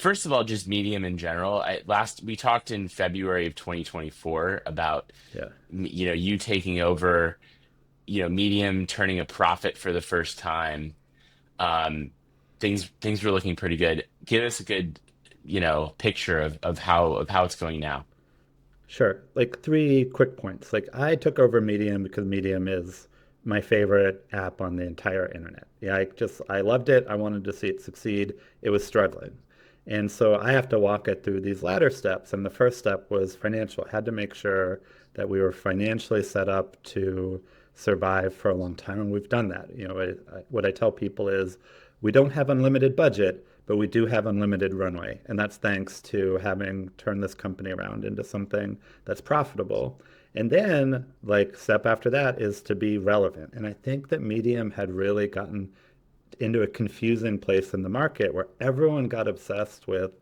First of all, just Medium in general. We talked in February of 2024 about Yeah. you taking over, Medium turning a profit for the first time. Um, things were looking pretty good. Give us a good, picture of how it's going now. Sure. Like three quick points. Like I took over Medium because Medium is my favorite app on the entire internet. Yeah, I loved it. I wanted to see it succeed. It was struggling. And so I have to walk it through these ladder steps. And the first step was financial. I had to make sure that we were financially set up to survive for a long time. And we've done that. What I tell people is we don't have unlimited budget, but we do have unlimited runway. And that's thanks to having turned this company around into something that's profitable. And then, like, step after that is to be relevant. And I think that Medium had really gotten into a confusing place in the market where everyone got obsessed with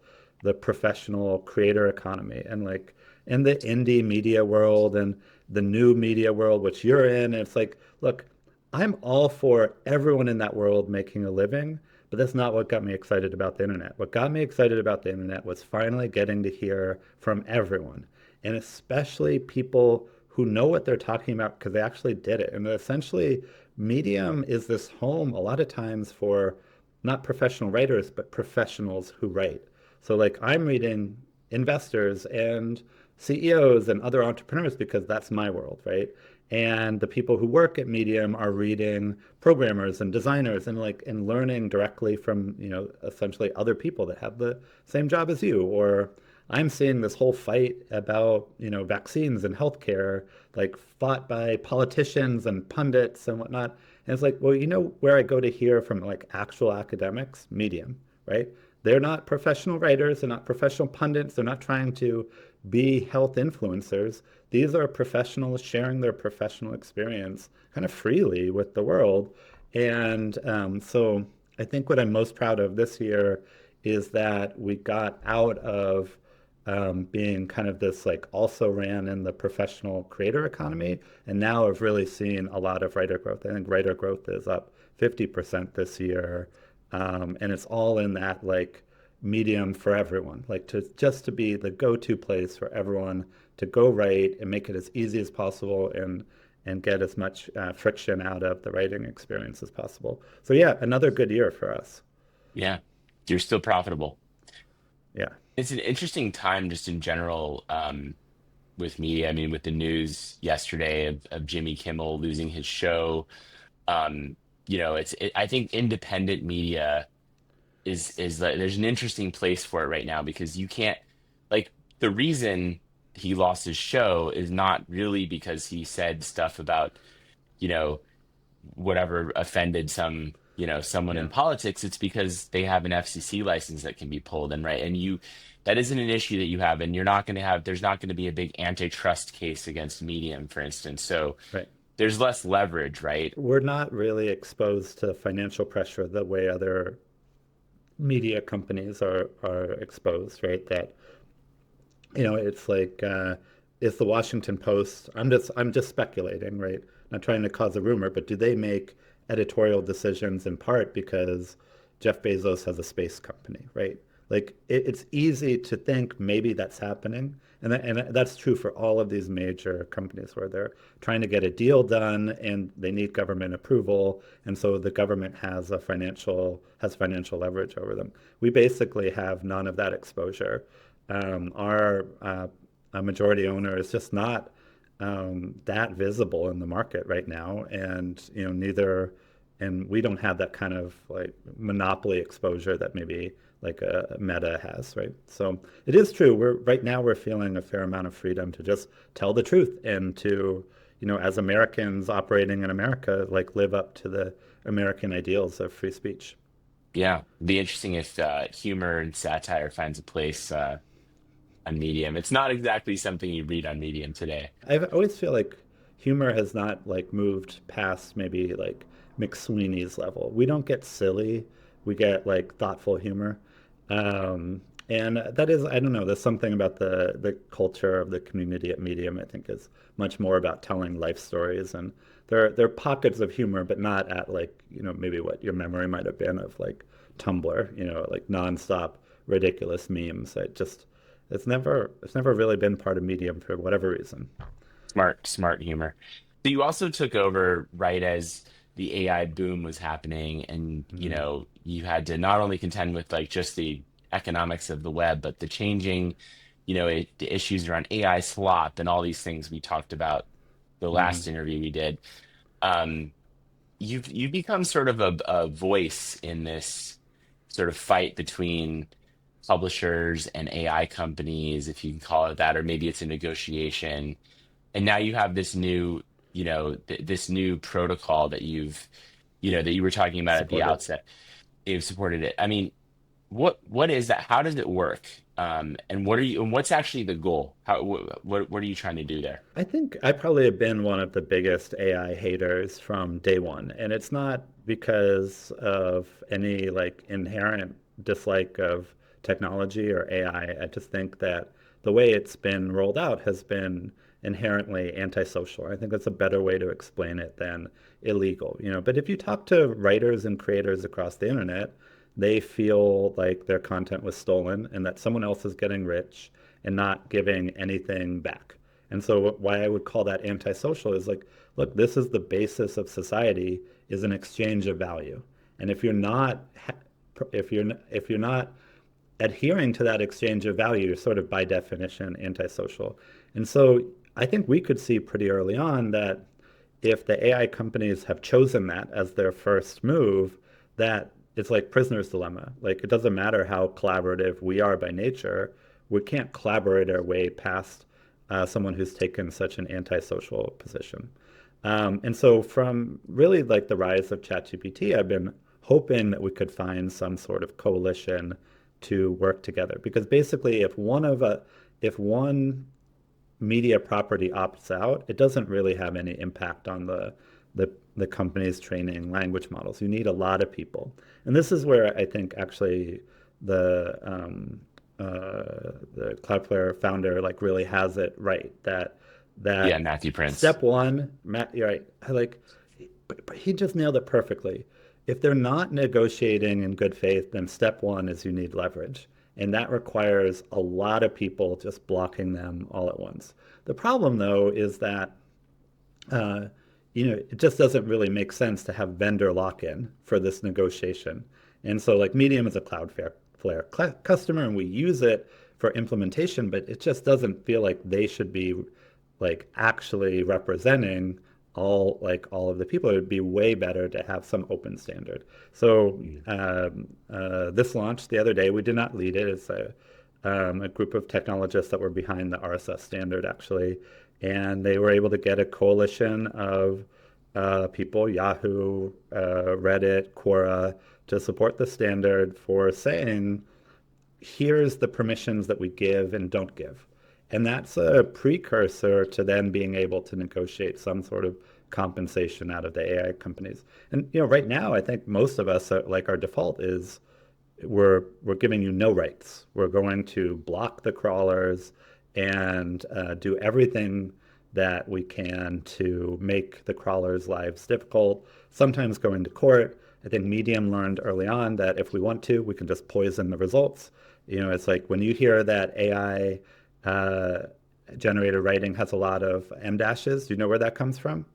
the professional creator economy and like in the indie media world and the new media world, which you're in. It's like, look, I'm all for everyone in that world making a living, but that's not what got me excited about the internet. What got me excited about the internet was finally getting to hear from everyone, and especially people who know what they're talking about because they actually did it. And essentially, Medium is this home a lot of times for not professional writers, but professionals who write. So, like, I'm reading investors and CEOs and other entrepreneurs because that's my world, right? And the people who work at Medium are reading programmers and designers and like and learning directly from, essentially other people that have the same job as you. Or I'm seeing this whole fight about, vaccines and healthcare, like fought by politicians and pundits and whatnot. And it's like, well, where I go to hear from like actual academics? Medium, right? They're not professional writers, they're not professional pundits, they're not trying to be health influencers. These are professionals sharing their professional experience kind of freely with the world. And so I think what I'm most proud of this year is that we got out of being kind of this like also ran in the professional creator economy. And now I've really seen a lot of writer growth. I think writer growth is up 50% this year. And it's all in that like medium for everyone, like to be the go-to place for everyone to go write and make it as easy as possible and get as much friction out of the writing experience as possible. So yeah, another good year for us. Yeah, you're still profitable. Yeah. It's an interesting time just in general, with media. I mean, with the news yesterday of Jimmy Kimmel losing his show. I think independent media is like there's an interesting place for it right now because you can't like the reason he lost his show is not really because he said stuff about, you know, whatever offended someone in Yeah. politics. It's because they have an FCC license that can be pulled, and right, and that isn't an issue that you have, and there's not going to be a big antitrust case against Medium, for instance. So Right. there's less leverage, right? We're not really exposed to financial pressure the way other media companies are exposed, right? That it's like is the Washington Post? I'm just speculating, right? Not trying to cause a rumor, but do they make editorial decisions in part because Jeff Bezos has a space company, right? Like it's easy to think maybe that's happening, and that's true for all of these major companies where they're trying to get a deal done and they need government approval, and so the government has financial leverage over them. We basically have none of that exposure. Our majority owner is just not that visible in the market right now, and and we don't have that kind of like monopoly exposure that maybe like a Meta has, right? So it is true. We're feeling a fair amount of freedom to just tell the truth and to, as Americans operating in America, like live up to the American ideals of free speech. Yeah, be interesting if humor and satire finds a place on Medium. It's not exactly something you read on Medium today. I always feel like humor has not like moved past maybe like McSweeney's level. We don't get silly. We get like thoughtful humor. And that is, I don't know, there's something about the culture of the community at Medium, I think is much more about telling life stories. And there are pockets of humor, but not at like, maybe what your memory might have been of like Tumblr, like nonstop ridiculous memes. It's never really been part of Medium for whatever reason. Smart humor. So you also took over right as the AI boom was happening, and Mm, you had to not only contend with like just the economics of the web, but the changing, the issues around AI slop and all these things we talked about the mm, last interview we did. Um, you've become sort of a voice in this sort of fight between publishers and AI companies, if you can call it that, or maybe it's a negotiation. And now you have this new, this new protocol that that you were talking about at the supported. outset. You've supported it. I mean, what is that? How does it work? And what's actually the goal? What are you trying to do there? I think I probably have been one of the biggest AI haters from day one, and it's not because of any like inherent dislike of technology or AI. I just think that the way it's been rolled out has been inherently antisocial. I think that's a better way to explain it than illegal. But if you talk to writers and creators across the internet, they feel like their content was stolen and that someone else is getting rich and not giving anything back. And so why I would call that antisocial is like, look, this is the basis of society is an exchange of value. And if you're not adhering to that exchange of value, you're sort of by definition antisocial. And so I think we could see pretty early on that if the AI companies have chosen that as their first move, that it's like prisoner's dilemma. Like it doesn't matter how collaborative we are by nature, we can't collaborate our way past someone who's taken such an antisocial position. And so from really like the rise of ChatGPT, I've been hoping that we could find some sort of coalition to work together. Because basically, if one media property opts out, it doesn't really have any impact on the company's training language models. You need a lot of people, and this is where I think actually the Cloudflare founder like really has it right Yeah, that Matthew Prince. step one, Matt, you're right. But he just nailed it perfectly. If they're not negotiating in good faith, then step one is you need leverage. And that requires a lot of people just blocking them all at once. The problem, though, is that uh, it just doesn't really make sense to have vendor lock-in for this negotiation. And so, like, Medium is a Cloudflare customer, and we use it for implementation, but it just doesn't feel like they should be like actually representing all of the people. It would be way better to have some open standard. So this launched the other day. We did not lead it. It's a group of technologists that were behind the RSS standard actually, and they were able to get a coalition of people, Yahoo, Reddit, Quora, to support the standard for saying here's the permissions that we give and don't give. And that's a precursor to then being able to negotiate some sort of compensation out of the AI companies. And right now, I think most of us like our default is we're giving you no rights. We're going to block the crawlers and do everything that we can to make the crawlers' lives difficult, sometimes going to court. I think Medium learned early on that if we want to, we can just poison the results. It's like when you hear that AI generated writing has a lot of M dashes, do you know where that comes from?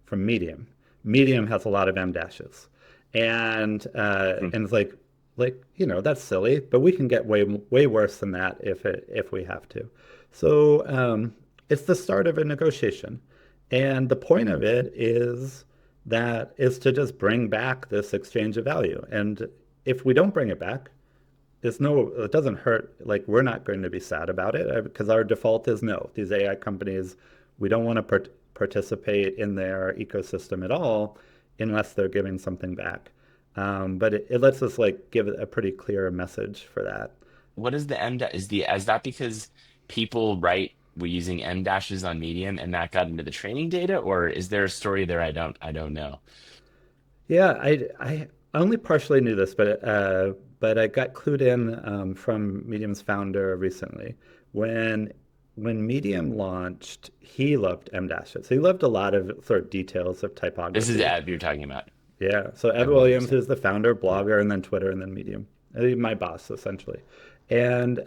From Medium. Medium has a lot of M dashes. And it's like that's silly, but we can get way worse than that if we have to. So it's the start of a negotiation, and the point of it is to just bring back this exchange of value. And if we don't bring it back, it doesn't hurt. Like we're not going to be sad about it because our default is no. These AI companies, we don't want to participate in their ecosystem at all unless they're giving something back. But it lets us like give a pretty clear message for that. What is the M dash? Is that because people write were using M dashes on Medium and that got into the training data, or is there a story there? I don't know. Yeah, I only partially knew this, but I got clued in from Medium's founder recently. When when Medium launched, he loved M dashes. He loved a lot of sort of details of This is typography. Ed you're talking about. Yeah. So Ed Ed Williams. Williams is the founder, blogger, and then Twitter, and then Medium. My boss, essentially. And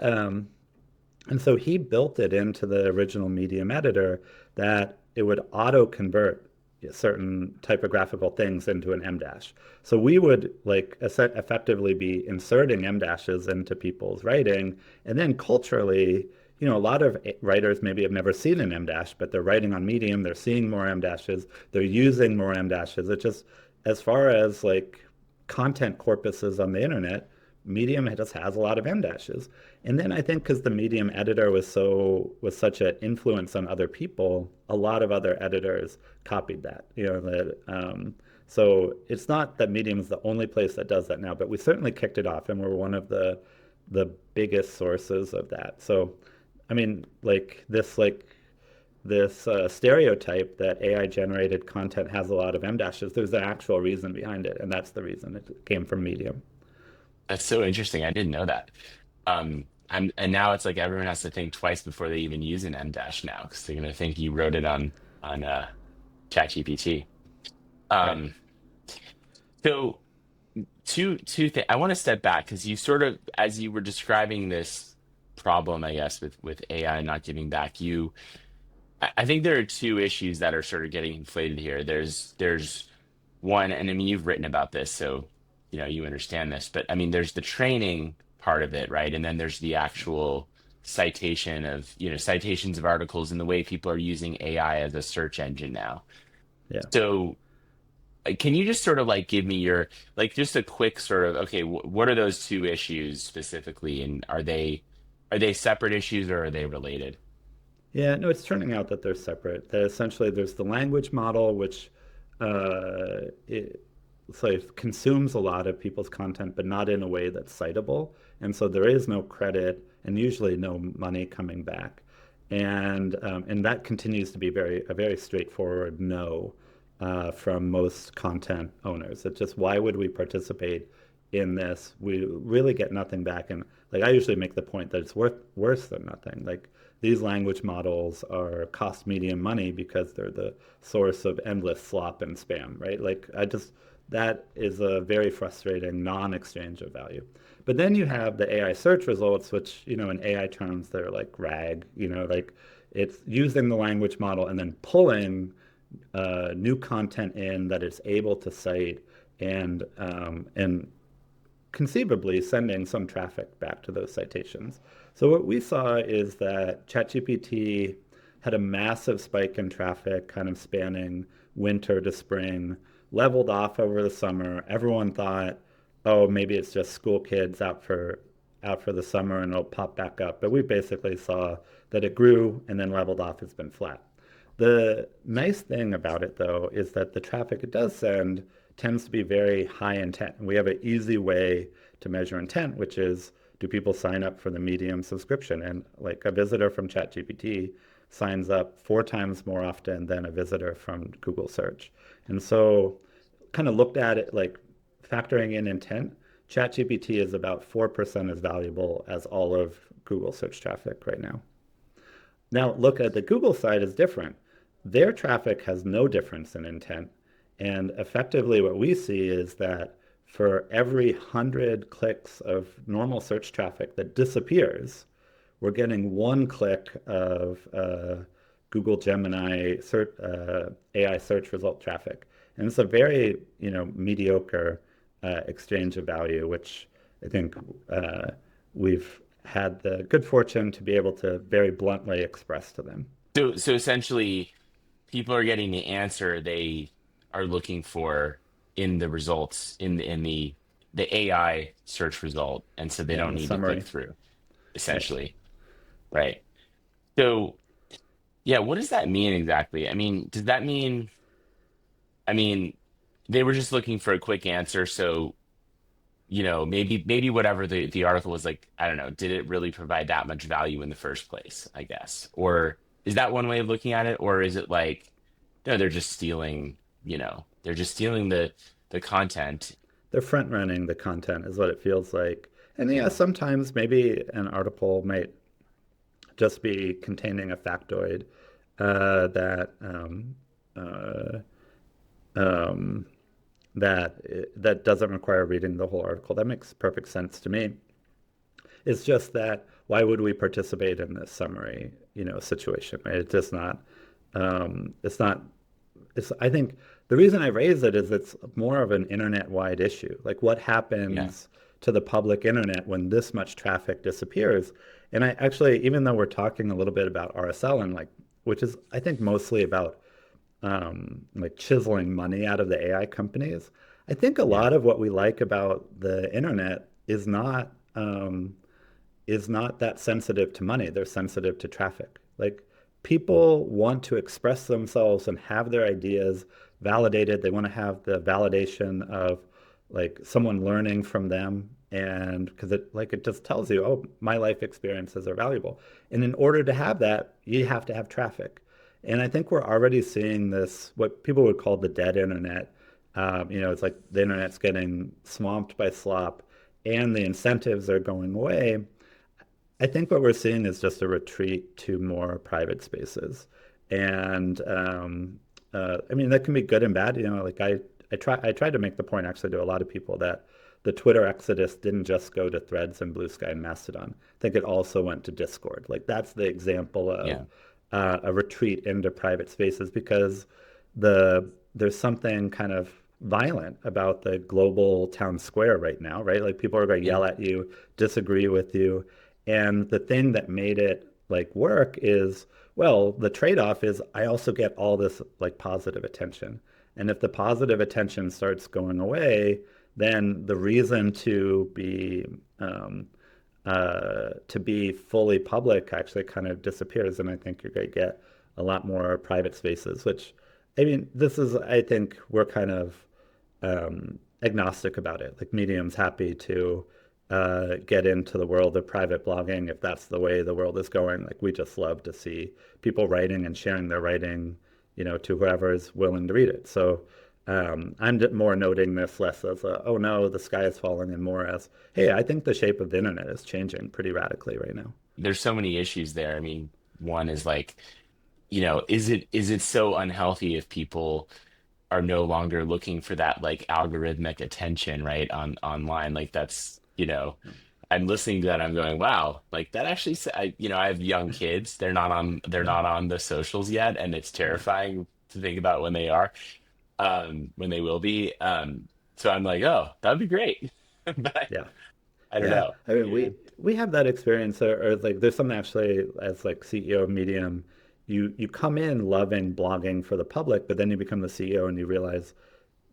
and so he built it into the original Medium editor that it would auto convert certain typographical things into an M dash. So we would like effectively be inserting M dashes into people's writing. And then culturally, a lot of writers maybe have never seen an M dash, but they're writing on Medium, they're seeing more M dashes, they're using more M dashes. It just, as far as like content corpuses on the internet, Medium just has a lot of M dashes. And then I think because the Medium editor was such an influence on other people, a lot of other editors copied that. So it's not that Medium is the only place that does that now, but we certainly kicked it off, and we're one of the biggest sources of that. So, I mean, this stereotype that AI generated content has a lot of M dashes. There's an actual reason behind it, and that's the reason it came from Medium. That's so interesting. I didn't know that. And now it's like everyone has to think twice before they even use an M dash now because they're gonna think you wrote it on ChatGPT. Right. Um, so two things. I want to step back because you sort of, as you were describing this problem, I guess, with AI not giving back, I think there are two issues that are sort of getting inflated here. There's one, and I mean you've written about this, so you understand this, but I mean there's the training part of it, right? And then there's the actual citation of, citations of articles and the way people are using AI as a search engine now. Yeah. So can you just sort of like give me your like just a quick sort of okay, what are those two issues specifically, and are they separate issues or are they related? Yeah, no, it's turning out that they're separate. That essentially there's the language model, which it so it consumes a lot of people's content, but not in a way that's citable. And so there is no credit and usually no money coming back. And that continues to be a very straightforward no from most content owners. It's just why would we participate in this? We really get nothing back. And like I usually make the point that it's worse than nothing. Like these language models are cost Medium money because they're the source of endless slop and spam, right? Like that is a very frustrating non-exchange of value. But then you have the AI search results, which, in AI terms, they're like RAG, like it's using the language model and then pulling new content in that it's able to cite and conceivably sending some traffic back to those citations. So what we saw is that ChatGPT had a massive spike in traffic, kind of spanning winter to spring, leveled off over the summer. Everyone thought, oh, maybe it's just school kids out for the summer and it'll pop back up. But we basically saw that it grew and then leveled off. It's been flat. The nice thing about it, though, is that the traffic it does send tends to be very high intent. We have an easy way to measure intent, which is do people sign up for the Medium subscription? And like a visitor from ChatGPT signs up 4 times more often than a visitor from Google search. And so, kind of looked at it like factoring in intent, ChatGPT is about 4% as valuable as all of Google search traffic right now. Now, look at the Google side is different. Their traffic has no difference in intent. And effectively, what we see is that for every 100 clicks of normal search traffic that disappears, we're getting 1 click of Google Gemini AI search result traffic. And it's a very, mediocre exchange of value, which I think we've had the good fortune to be able to very bluntly express to them. So essentially people are getting the answer they are looking for in the results in the AI search result, and so they Yeah, in don't the need to click summary. through, Right. essentially, right? So yeah, what does that mean exactly? I mean, does that mean I mean they were just looking for a quick answer, so maybe whatever the article was like, I don't know, did it really provide that much value in the first place, I guess? Or is that one way of looking at it? Or is it like, no, they're just stealing the content. They're front running the content, is what it feels like. And yeah, sometimes maybe an article might just be containing a factoid that uh, um, that doesn't require reading the whole article. That makes perfect sense to me. It's just that why would we participate in this summary, situation, right? It's just not, it's not, I think the reason I raise it is it's more of an internet-wide issue. Like what Yeah. happens to the public internet when this much traffic disappears? And I actually, even though we're talking a little bit about RSL and like, which is I think mostly about like chiseling money out of the AI companies, I think a Yeah. lot of what we like about the internet is not that sensitive to money. They're sensitive to traffic. Like people want to express themselves and have their ideas validated. They want to have the validation of like someone learning from them. And because it just tells you, oh, my life experiences are valuable. And in order to have that, you have to have traffic. And I think we're already seeing this, what people would call the dead internet. It's like the internet's getting swamped by slop and the incentives are going away. I think what we're seeing is just a retreat to more private spaces. And I mean, that can be good and bad. Like I tried to make the point actually to a lot of people that the Twitter exodus didn't just go to Threads and Blue Sky and Mastodon. I think it also went to Discord. Like that's the example of Yeah. a retreat into private spaces because there's something kind of violent about the global town square right now, right? Like people are going to Yeah. yell at you, disagree with you, and the thing that made it like work is, well, the trade-off is I also get all this like positive attention. And if the positive attention starts going away, then the reason um, to be fully public actually kind of disappears. And I think you're going to get a lot more private spaces, which I mean, I think we're kind of agnostic about it. Like Medium's happy to get into the world of private blogging if that's the way the world is going. Like we just love to see people writing and sharing their writing, to whoever is willing to read it. So I'm more noting this less as a, oh no, the sky is falling, and more as, hey, I think the shape of the internet is changing pretty radically right now. There's so many issues there. I mean, one is like, is it so unhealthy if people are no longer looking for that like algorithmic attention, right? Online. Like that's, I'm listening to that, I'm going, wow, like that actually I have young kids. They're Yeah, not on the socials yet, and it's yeah, terrifying to think about when they are, when they will be. So I'm like, oh, that'd be great. But yeah. I don't Yeah, know. I mean, Yeah. we have that experience, or like there's something actually as like CEO of Medium, you come in loving blogging for the public, but then you become the CEO and you realize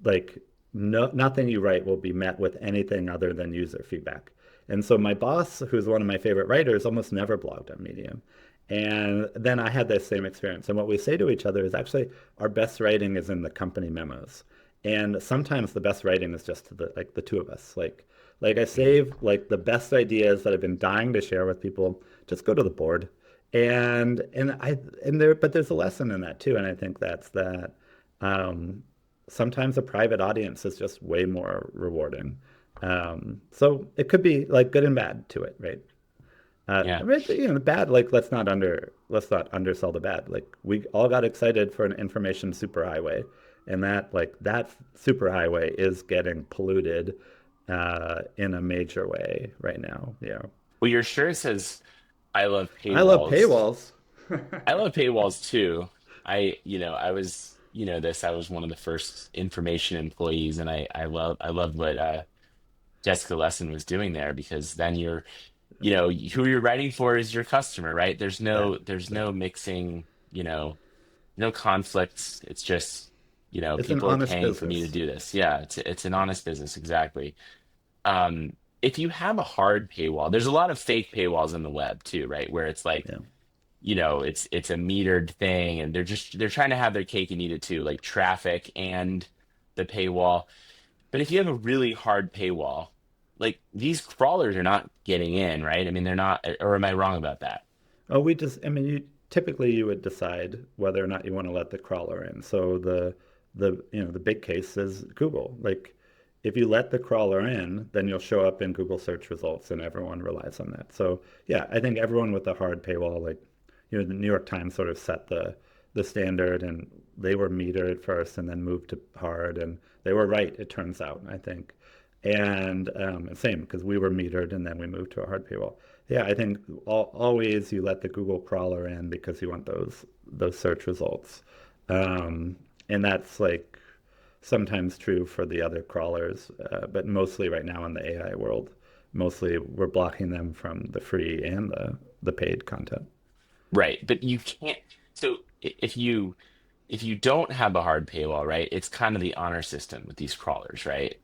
like nothing you write will be met with anything other than user feedback. And so my boss, who's one of my favorite writers, almost never blogged on Medium. And then I had that same experience. And what we say to each other is actually our best writing is in the company memos. And sometimes the best writing is just to the two of us. Like I Mhm. save like the best ideas that I've been dying to share with people, just go to the board. But there's a lesson in that too. And I think that's that um, sometimes a private audience is just way more rewarding. So it could be like good and bad to it, right? Yeah. I mean, the bad, like let's not undersell the bad. Like we all got excited for an information superhighway, and that superhighway is getting polluted in a major way right now. Yeah, Well, your shirt says I love I love paywalls. paywalls. I love paywalls too. I was one of the first information employees, and I love what Jessica Lesson was doing there, because then who you're writing for is your customer, right? Yeah, There's no exactly. mixing, no conflicts. It's just, It's an people are honest paying for me to business. do this. Yeah, it's an honest business, exactly. Um, if you have a hard paywall, there's a lot of fake paywalls in the web too, right? Where it's like, Yeah. it's a metered thing, and they're trying to have their cake and eat it too, like traffic and the paywall. But if you have a really hard paywall, like these crawlers are not getting in, right? I mean, they're not, or am I wrong about that? Oh, I mean, typically you would decide whether or not you want to let the crawler in. So the big case is Google. Like, if you let the crawler in, then you'll show up in Google search results, and everyone relies on that. So yeah, I think everyone with a hard paywall, like, the New York Times sort of set the standard, and they were metered first, and then moved to hard, and they were right, it turns out. I think. And same because we were metered and then we moved to a hard paywall. Yeah, I think always you let the Google crawler in because you want those search results. Um, and that's like sometimes true for the other crawlers, but mostly right now in the AI world, mostly we're blocking them from the free and the paid content. Right. But you can't. So if you don't have a hard paywall, right, it's kind of the honor system with these crawlers, right?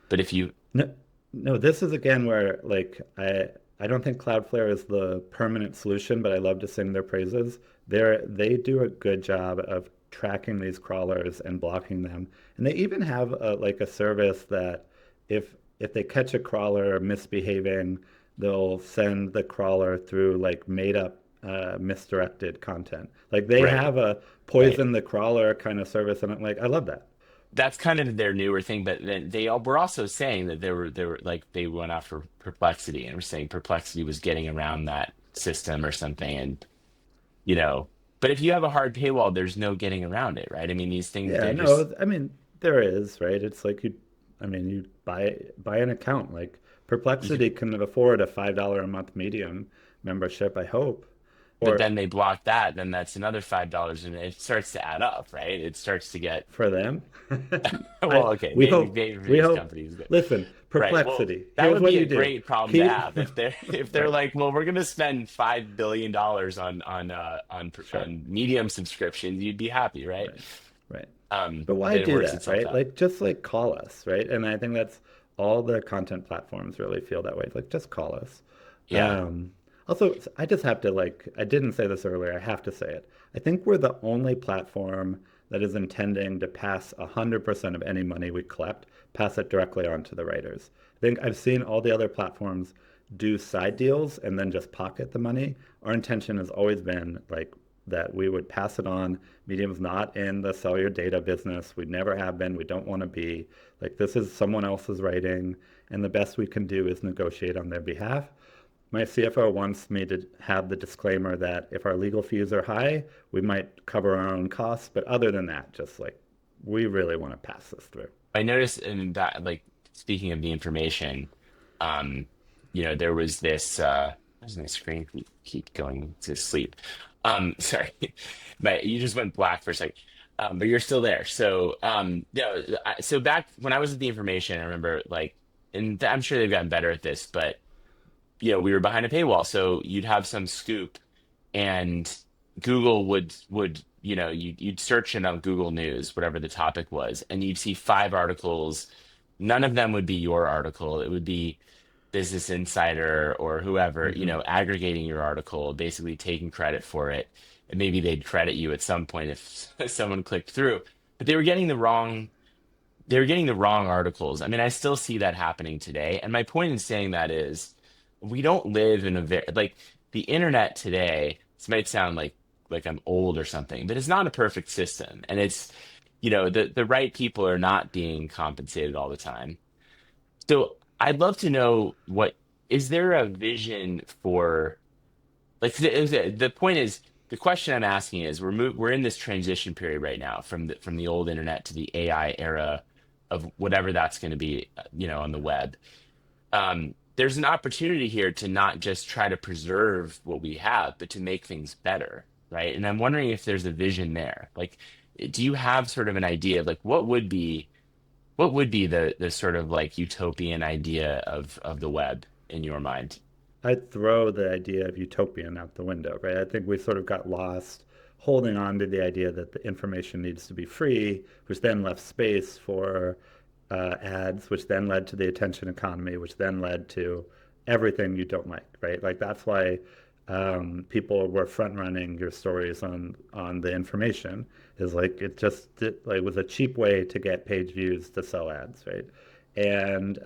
But if you No, no, this is again where like I don't think Cloudflare is the permanent solution, but I love to sing their praises. They do a good job of tracking these crawlers and blocking them. And they even have like a service that if they catch a crawler misbehaving, they'll send the crawler through like made up misdirected content. Like they right, have a right. poison the crawler kind of service, and I'm like, I love that. That's kind of their newer thing, but then they all were also saying that they were like they went after Perplexity and were saying Perplexity was getting around that system or something, and but if you have a hard paywall, there's no getting around it, right? I mean, these things Yeah, they just no, I mean there is, right? It's like I mean you buy an account. Like you could, Perplexity can afford a $5 a month Medium membership, I hope. but Or then they block that, then that's another $5, and it starts to add up, right? It starts to get for them. I well, okay, we maybe for we these hope. companies, but Listen, right. Well, Perplexity. that Here's would what be you a do. great problem to Keep have if they're if they're right, like, well, we're going to spend $5 billion sure. on Medium subscriptions. You'd be happy, right? Right. Right. But why Then it do works that, itself right? out. Like just like call us, right? And I think that's all the content platforms really feel that way. Like just call us. Yeah. Um, Also, I just have to like I didn't say this earlier. I have to say it. I think we're the only platform that is intending to pass 100% of any money we collect, pass it directly on to the writers. I think I've seen all the other platforms do side deals and then just pocket the money. Our intention has always been like that we would pass it on. Medium's not in the sell your data business. We never have been. We don't want to be. Like this is someone else's writing, and the best we can do is negotiate on their behalf. My CFO wants me to have the disclaimer that if our legal fees are high, we might cover our own costs. But other than that, just like we really want to pass this through. I noticed in that, like, speaking of the information, um, there was this, where's my screen keep going to sleep? Sorry, but you just went black for a second. But you're still there. So, so back when I was at the information, I remember like, and I'm sure they've gotten better at this, but we were behind a paywall, so you'd have some scoop, and Google would you'd search it on Google News, whatever the topic was, and you'd see five articles. None of them would be your article. It would be Business Insider or whoever, Hmm. aggregating your article, basically taking credit for it. And maybe they'd credit you at some point if someone clicked through. But they were getting the wrong articles. I mean, I still see that happening today. And my point in saying that is we don't live in a very like the internet today, this might sound like I'm old or something, but it's not a perfect system. And it's, the right people are not being compensated all the time. So I'd love to know what is there a vision for like the point is the question I'm asking is we're in this transition period right now from the old internet to the AI era of whatever that's going to be, on the web. There's an opportunity here to not just try to preserve what we have, but to make things better, right? And I'm wondering if there's a vision there. Like, do you have sort of an idea of like what would be the sort of like utopian idea of the web in your mind? I'd throw the idea of utopian out the window, right? I think we sort of got lost holding on to the idea that the information needs to be free, which then left space for ads, which then led to the attention economy, which then led to everything you don't like, right? Like that's why people were front running your stories on the information is like like was a cheap way to get page views to sell ads, right? And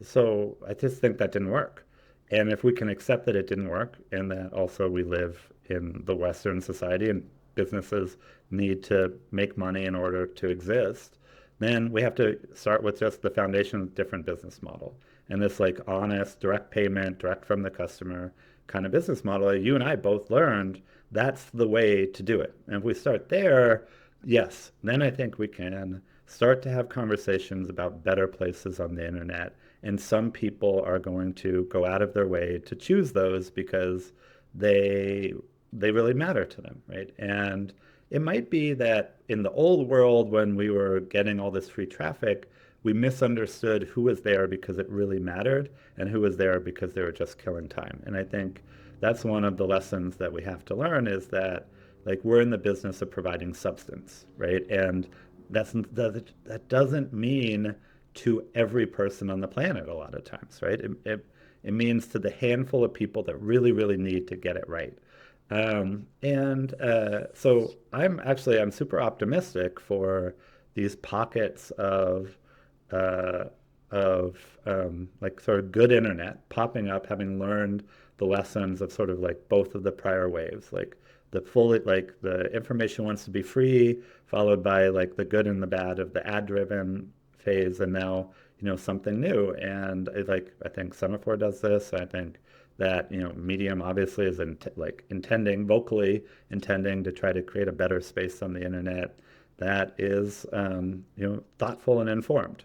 so I just think that didn't work. And if we can accept that it didn't work, and that also we live in the Western society and businesses need to make money in order to exist, then we have to start with just the foundation of different business model. And this like honest, direct payment, direct from the customer kind of business model, you and I both learned that's the way to do it. And if we start there, yes, then I think we can start to have conversations about better places on the internet. And some people are going to go out of their way to choose those because they they really matter to them, right? And it might be that in the old world, when we were getting all this free traffic, we misunderstood who was there because it really mattered and who was there because they were just killing time. And I think that's one of the lessons that we have to learn is that like we're in the business of providing substance, right? And that doesn't mean to every person on the planet a lot of times, right? It means to the handful of people that really, really need to get it right. So I'm super optimistic for these pockets uh, like sort of good internet popping up, having learned the lessons of sort of like both of the prior waves, like the information wants to be free, followed by like the good and the bad of the ad-driven phase, and now something new. And I think Semafor does this. I think that Medium obviously is like intending to try to create a better space on the internet that is thoughtful and informed.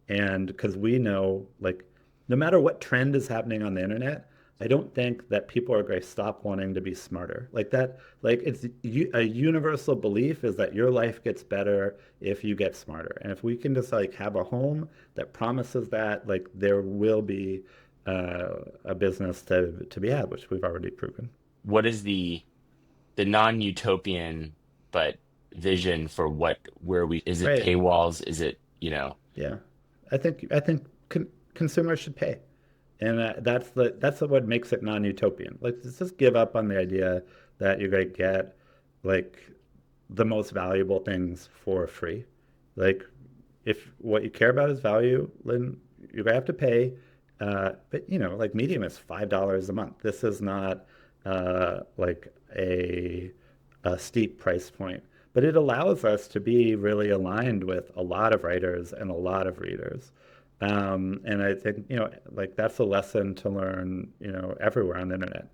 And because we know, like, no matter what trend is happening on the internet, I don't think that people are going to stop wanting to be smarter. Like that, like a universal belief is that your life gets better if you get smarter. And if we can just like have a home that promises that, like there will be a business to be had, which we've already proven. What is the non-utopian but vision for what where we is it Right. paywalls? Is it, you know, Yeah. I think consumers should pay. And that's what makes it non-utopian. Like, let's just give up on the idea that you're going to get like the most valuable things for free. Like, if what you care about is value, then you're gonna have to pay. But like Medium is $5 a month. This is not like a steep price point, but it allows us to be really aligned with a lot of writers and a lot of readers. And I think, like that's a lesson to learn, everywhere on the internet.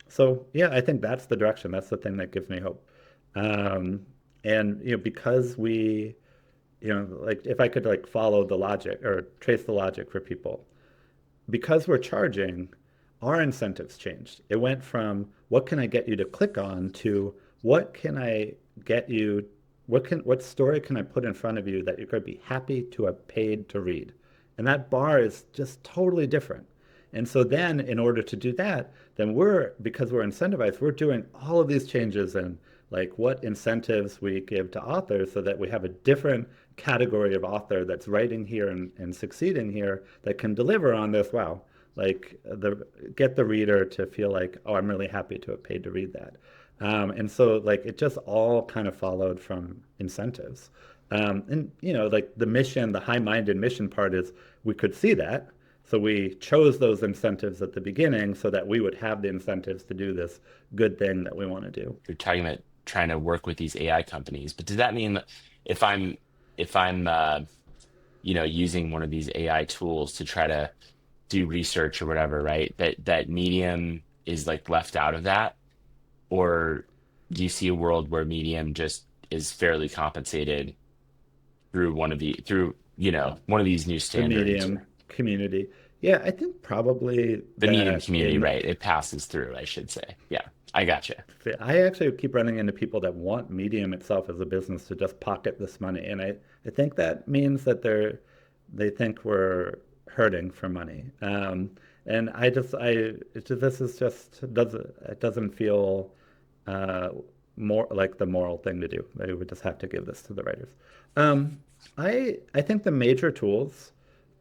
So yeah, I think that's the direction. That's the thing that gives me hope. Um, and because like if I could like follow the logic or trace the logic for people, because we're charging, our incentives changed. It went from what can I get you to click on to what can I get you, what story can I put in front of you that you're going to be happy to have paid to read? And that bar is just totally different. And so then in order to do that, then because we're incentivized, we're doing all of these changes and like what incentives we give to authors so that we have a different category of author that's writing here and succeeding here that can deliver on this. Wow, like get the reader to feel like, oh, I'm really happy to have paid to read that. And so like it just all kind of followed from incentives. And like the mission, the high-minded mission part is we could see that. So we chose those incentives at the beginning so that we would have the incentives to do this good thing that we want to do. you're talking about trying to work with these AI companies, but does that mean that if I'm if I'm using one of these AI tools to try to do research or whatever, right? That Medium is like left out of that? Or do you see a world where Medium just is fairly compensated through one of these new The standards medium or community. Yeah, I think probably the Medium that community, in right? It passes through, I should say. Yeah, I gotcha. I actually keep running into people that want Medium itself as a business to just pocket this money, and I think that means that they think we're hurting for money. And this is just it doesn't feel uh, more like the moral thing to do. They would just have to give this to the writers. Um, I think the major tools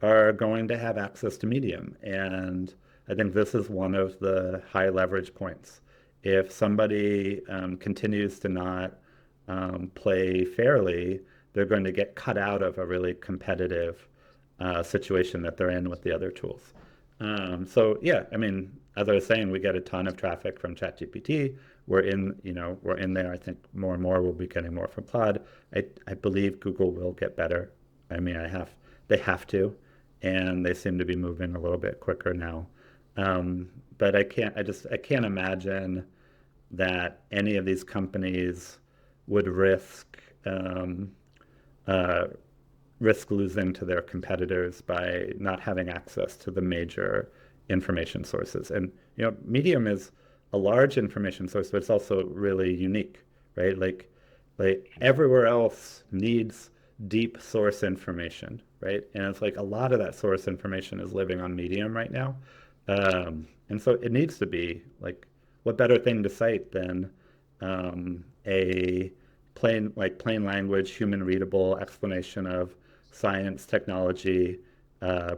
are going to have access to Medium, and I think this is one of the high leverage points. If somebody continues to not play fairly, they're going to get cut out of a really competitive situation that they're in with the other tools. So yeah, I mean, as I was saying, we get a ton of traffic from ChatGPT. We're in there. I think more and more we'll be getting more from Claude. I believe Google will get better. I mean, they have to, and they seem to be moving a little bit quicker now. But I can't imagine that any of these companies would risk uh, risk losing to their competitors by not having access to the major information sources. And Medium is a large information source, but it's also really unique, right? Like everywhere else needs deep source information, right? And it's like a lot of that source information is living on Medium right now. And so it needs to be like, what better thing to cite than a plain language, human readable explanation of science, technology,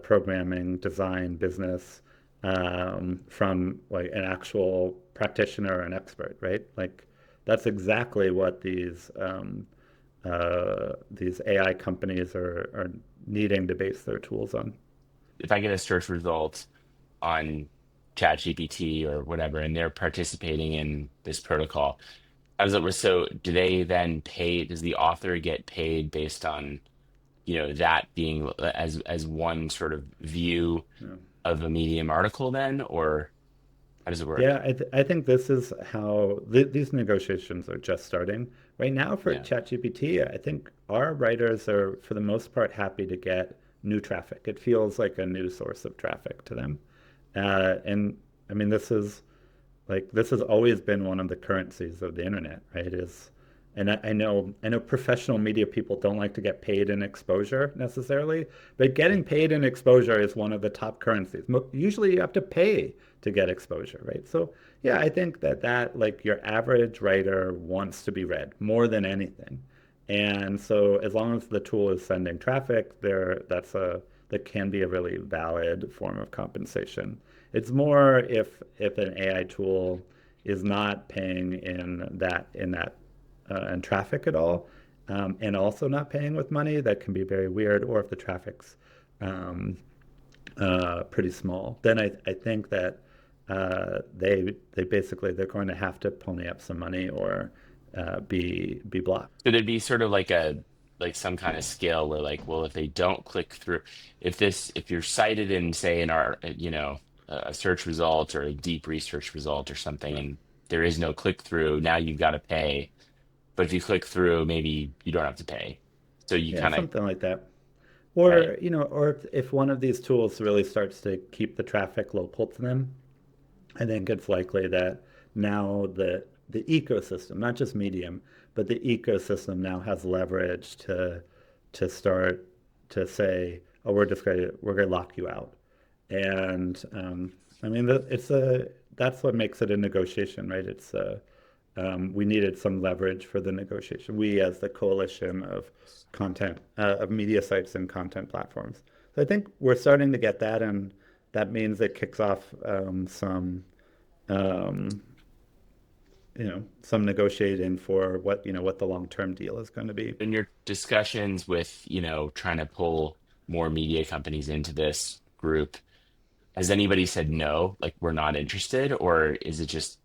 programming, design, business, from like an actual practitioner or an expert, right? Like that's exactly what these AI companies are needing to base their tools on. If I get a search result on ChatGPT or whatever, and they're participating in this protocol, how does it work? So do they then pay? Does the author get paid based on, that being as one sort of view Yeah. of a Medium article then, or how does it work? I think this is how these negotiations are just starting. Right now for Yeah. ChatGPT, I think our writers are, for the most part, happy to get new traffic. It feels like a new source of traffic to them. And I mean, this has always been one of the currencies of the internet, right? And I know professional media people don't like to get paid in exposure necessarily, but getting paid in exposure is one of the top currencies. Usually you have to pay to get exposure, right? So yeah, I think that like your average writer wants to be read more than anything. And so as long as the tool is sending traffic, that can be a really valid form of compensation. It's more if an AI tool is not paying in traffic at all, and also not paying with money, that can be very weird. Or if the traffic's um, pretty small, then I think that they basically they're going to have to pony up some money or be blocked. So there'd be sort of like some kind of scale where like, well, if they don't click through, if you're cited in say in our a search result or a deep research result or something, Right. and there is no click through, now you've got to pay. But if you click through, maybe you don't have to pay. So you Yeah, kind of, something like that. right. Or if one of these tools really starts to keep the traffic local to them, I think it's likely that now the ecosystem, not just Medium, but the ecosystem now has leverage to start to say, oh, we're gonna lock you out. And I mean, that's what makes it a negotiation, right? We needed some leverage for the negotiation. We, as the coalition of of media sites and content platforms. So I think we're starting to get that, and that means it kicks off um, some negotiating for what the long-term deal is going to be. In your discussions with, trying to pull more media companies into this group, has anybody said no, like we're not interested, or is it just,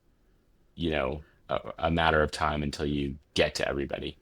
a matter of time until you get to everybody?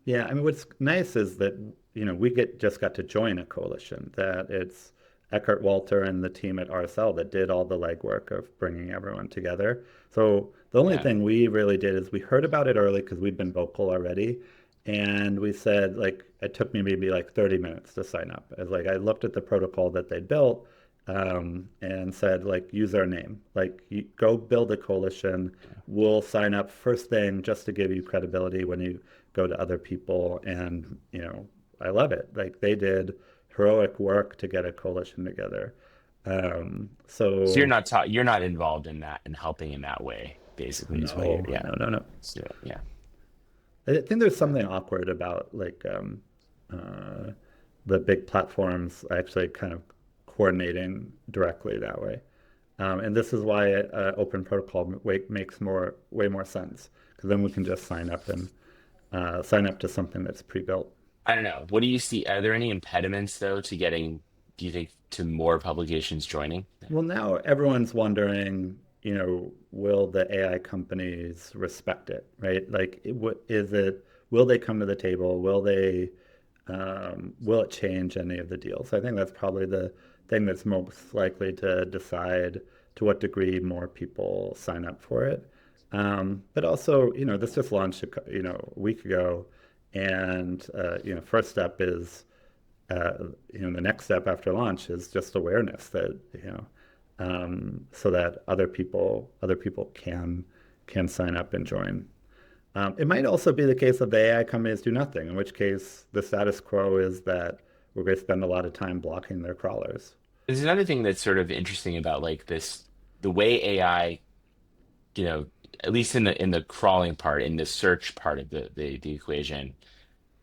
Yeah, I mean, what's nice is that, we just got to join a coalition, that it's Eckhart Walter and the team at RSL that did all the legwork of bringing everyone together. So the only Yeah. thing we really did is we heard about it early because we'd been vocal already. And we said, like, it took me maybe like 30 minutes to sign up. As like, I looked at the protocol that they built, and said, like, use our name. Like, you go build a coalition. We'll sign up first thing just to give you credibility when you go to other people. And, I love it. Like, they did heroic work to get a coalition together. So you're So, not you're not involved in that and helping in that way, basically, is what you're, no, yeah. no, no, no. So yeah. I think there's something awkward about uh, the big platforms actually kind of coordinating directly that way. And this is why open protocol makes way more sense, because then we can just sign up to something that's pre-built. I don't know. What do you see? Are there any impediments though to getting, do you think, to more publications joining? Well, now everyone's wondering, will the AI companies respect it, right? Like, what is it? Will they come to the table? Will it change any of the deals? I think that's probably the thing that's most likely to decide to what degree more people sign up for it. But also, this just launched, a week ago, And first step is the next step after launch is just awareness that so that other people can sign up and join. It might also be the case that the AI companies do nothing, in which case the status quo is that we're going to spend a lot of time blocking their crawlers. There's another thing that's sort of interesting about like this, the way AI, you know, at least in the crawling part, in the search part of the equation,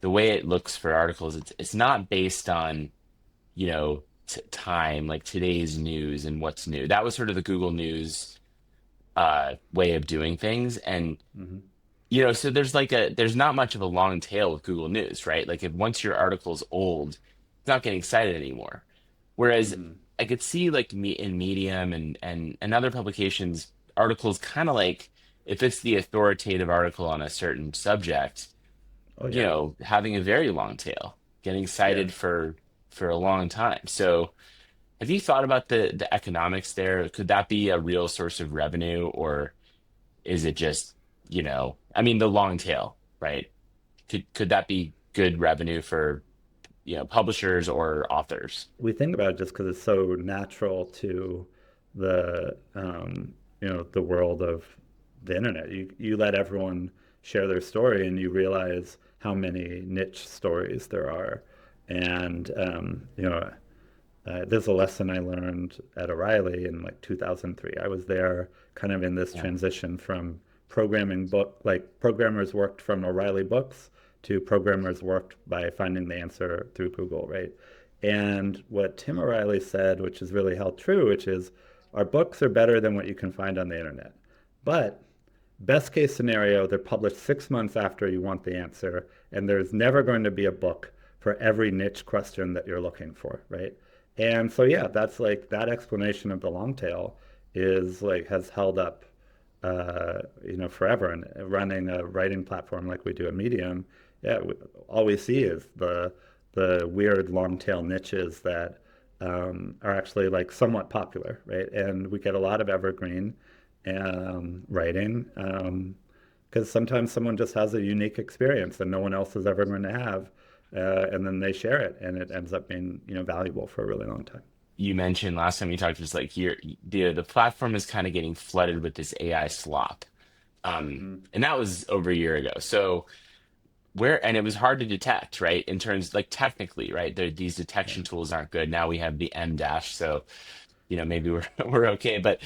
the way it looks for articles, it's not based on, t time, like today's news and what's new. That was sort of the Google News way of doing things. And Hmm. so there's not much of a long tail with Google News, right? Like if once your article's old, it's not getting cited anymore. Whereas Hmm. I could see like me in Medium and other publications, articles kind of like if it's the authoritative article on a certain subject, Oh yeah, having a very long tail, getting yeah. cited for a long time. So have you thought about the economics there? Could that be a real source of revenue, or is it just, I mean, the long tail, right? Could that be good revenue for, publishers or authors? We think about it just because it's so natural to the world of the internet. You let everyone share their story, and you realize how many niche stories there are. And there's a lesson I learned at O'Reilly in like 2003. I was there kind of in this Yeah. transition from like programmers worked from O'Reilly books to programmers worked by finding the answer through Google, right? And what Tim O'Reilly said, which is really held true, which is our books are better than what you can find on the internet. But best case scenario, they're published 6 months after you want the answer, and there's never going to be a book for every niche question that you're looking for, right? And so, yeah, that's like that explanation of the long tail is like has held up, forever. And running a writing platform like we do at Medium, yeah, all we see is the weird long tail niches that are actually like somewhat popular, right? And we get a lot of evergreen writing because sometimes someone just has a unique experience that no one else is ever going to have, and then they share it, and it ends up being valuable for a really long time. You mentioned last time you talked, just like the platform is kind of getting flooded with this AI slop. Mm. And that was over a year ago. So and it was hard to detect, right? In terms like technically, right? These Yeah. detection tools aren't good. Now we have the M dash, so maybe we're we're okay. But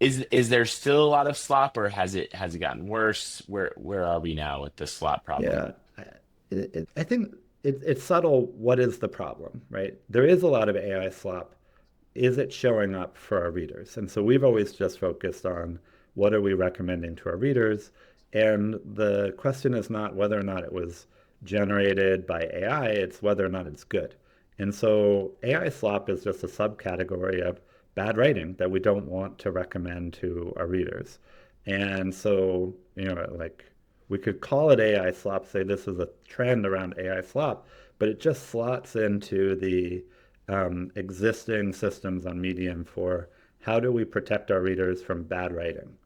is there still a lot of slop, or has it gotten worse? Where are we now with the slop problem? Yeah, I think it's subtle. What is the problem, right? There is a lot of AI slop. Is it showing up for our readers? And so we've always just focused on what are we recommending to our readers? And the question is not whether or not it was generated by AI, it's whether or not it's good. And so AI slop is just a subcategory of bad writing that we don't want to recommend to our readers. And so, like we could call it AI slop, say this is a trend around AI slop, but it just slots into the existing systems on Medium for how do we protect our readers from bad writing.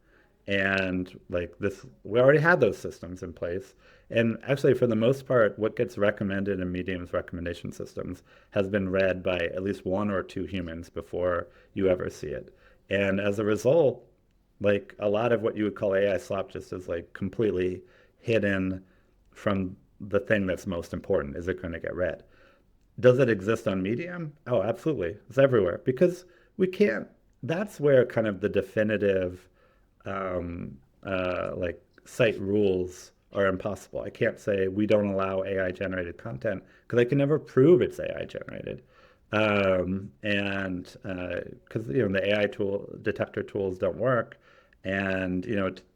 And like this, we already had those systems in place. And actually, for the most part, what gets recommended in Medium's recommendation systems has been read by at least one or two humans before you ever see it. And as a result, like a lot of what you would call AI slop just is like completely hidden from the thing that's most important. Is it going to get read? Does it exist on Medium? Oh, absolutely. It's everywhere because we can't. That's where kind of the definitive like site rules are impossible. I can't say we don't allow AI generated content because I can never prove it's AI generated. And because the AI tool detector tools don't work, and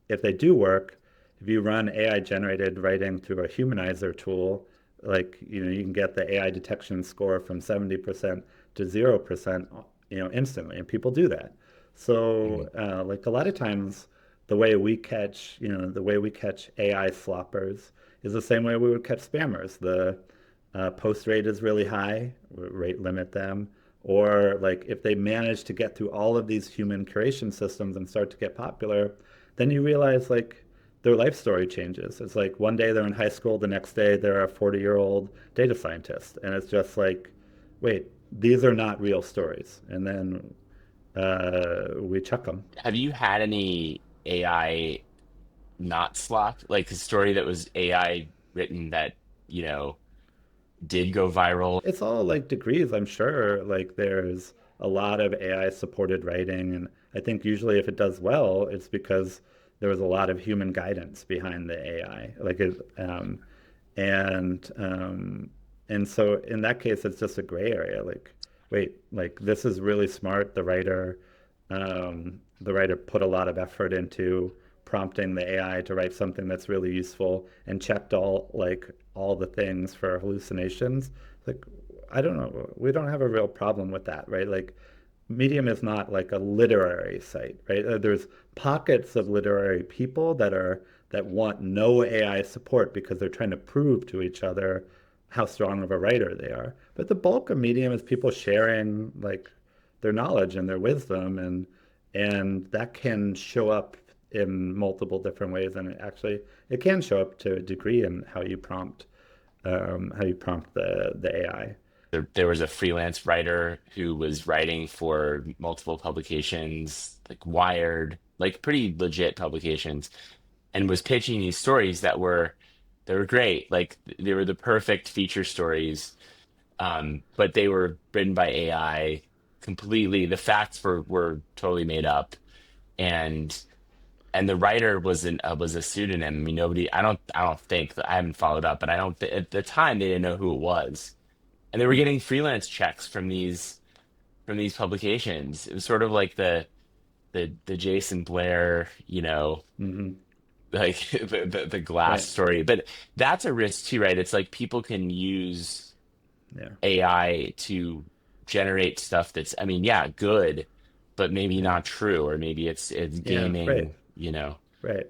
if they do work, if you run AI generated writing through a humanizer tool, like you can get the AI detection score from 70% to 0%, instantly, and people do that. So like a lot of times, the way we catch AI sloppers is the same way we would catch spammers. The post rate is really high, rate limit them. Or like if they manage to get through all of these human curation systems and start to get popular, then you realize like their life story changes. It's like one day they're in high school, the next day they're a 40-year-old data scientist. And it's just like, wait, these are not real stories. And then we chuck them. Have you had any AI not slop, like a story that was AI written that, you know, did go viral? It's all like degrees, I'm sure. Like there's a lot of AI supported writing, and I think usually if it does well, it's because there was a lot of human guidance behind the AI. And and so in that case, it's just a gray area. Like, wait, like this is really smart. The writer put a lot of effort into prompting the AI to write something that's really useful and checked all the things for hallucinations. Like, I don't know. We don't have a real problem with that, right? Like, Medium is not like a literary site, right? There's pockets of literary people that want no AI support because they're trying to prove to each other how strong of a writer they are. But the bulk of Medium is people sharing like their knowledge and their wisdom, and that can show up in multiple different ways. And it can show up to a degree in how you prompt the AI. There was a freelance writer who was writing for multiple publications, like Wired, like pretty legit publications, and was pitching these stories they were great. Like they were the perfect feature stories. But they were written by AI completely. The facts were totally made up, and the writer was a pseudonym. I mean, nobody. I don't think I haven't followed up, but I don't. At the time, they didn't know who it was, and they were getting freelance checks from these publications. It was sort of like the Jason Blair, you know, Hmm. like the glass Right. story. But that's a risk too, right? It's like people can use Yeah. AI to generate stuff that's, I mean, yeah, good, but maybe Yeah. not true, or maybe it's Yeah. Right. gaming, you know. Right.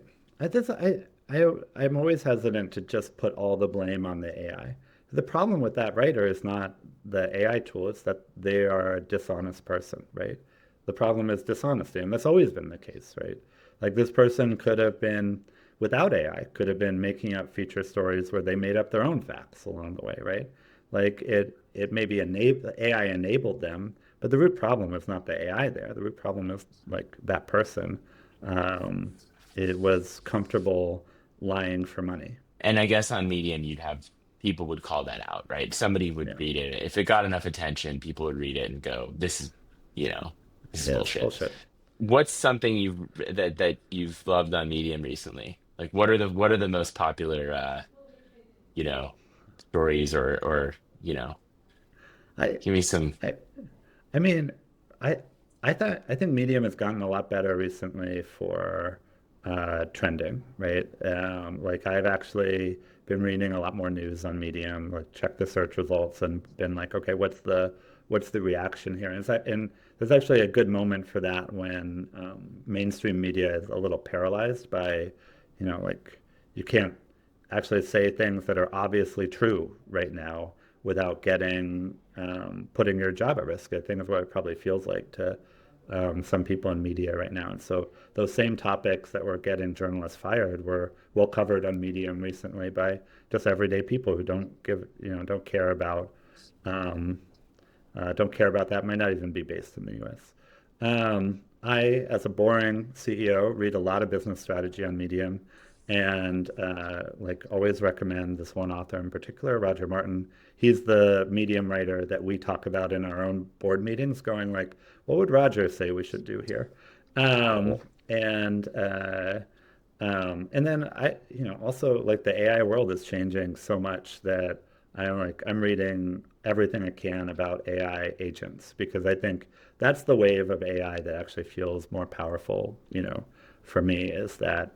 I'm always hesitant to just put all the blame on the AI. The problem with that writer is not the AI tool, it's that they are a dishonest person, right? The problem is dishonesty, and that's always been the case, right? Like this person could have been, without AI, could have been making up feature stories where they made up their own facts along the way, right? Like it maybe AI enabled them, but the root problem is not the AI there. The root problem is like that person. Um, it was comfortable lying for money. And I guess on Medium, you'd have people would call that out, right? Somebody would Yeah. read it. If it got enough attention, people would read it and go, you know, this is Yeah, it's bullshit. bullshit. What's something that you've loved on Medium recently? Like what are the most popular you know, stories or, you know, I, give me some. I, I mean, I, I think Medium has gotten a lot better recently for trending, right? Like I've actually been reading a lot more news on Medium, like check the search results and been like, okay, what's the reaction here? And there's actually a good moment for that when mainstream media is a little paralyzed by, like you can't actually say things that are obviously true right now without getting putting your job at risk. I think is what it probably feels like to some people in media right now. And so those same topics that were getting journalists fired were well covered on Medium recently by just everyday people who um, don't care about that. Might not even be based in the U.S. I, as a boring CEO, read a lot of business strategy on Medium, and like always recommend this one author in particular, Roger Martin. He's the Medium writer that we talk about in our own board meetings, going like, "What would Roger say we should do here?" Um, Cool. and and then also like the AI world is changing so much that I'm reading everything I can about AI agents because I think that's the wave of AI that actually feels more powerful, for me is that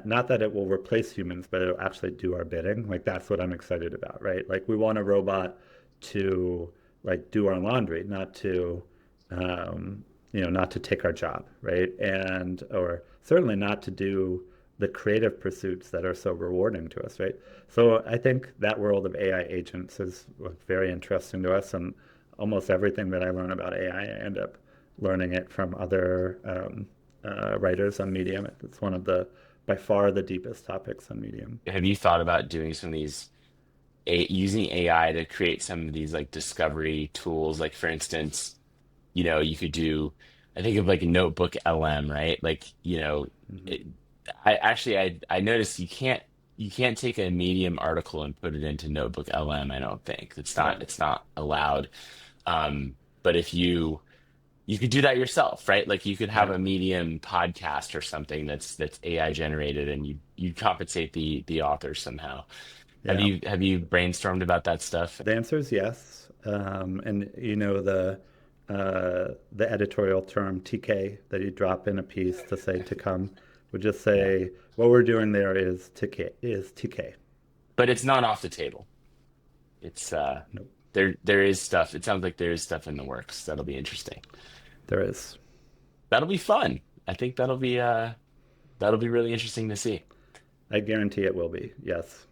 not that it will replace humans, but it'll actually do our bidding. Like that's what I'm excited about, right? Like we want a robot to like do our laundry, um, not to take our job, right? And or certainly not to do the creative pursuits that are so rewarding to us, right? So I think that world of AI agents is very interesting to us, and almost everything that I learn about AI, I end up learning it from other writers on Medium. It's one of the by far the deepest topics on Medium. Have you thought about doing some of these using AI to create some of these like discovery tools? Like for instance, you could do, I think of like a notebook LM, right? Like, Hmm. it, I noticed you can't take a Medium article and put it into notebook LM, I don't think. It's Yeah, not it's not allowed. But if you could do that yourself, right? Like you could have right. a Medium podcast or something that's AI generated and you compensate the author somehow. Have Yeah. you brainstormed about that stuff? The answer is yes. And the editorial term TK that you drop in a piece to say to come would just Yeah. say what we're doing there is TK. But it's not off the table. It's Nope, there is stuff. It sounds like there is stuff in the works. That'll be interesting. there is. That'll be fun. I think that'll be really interesting to see. I guarantee it will be. Yes.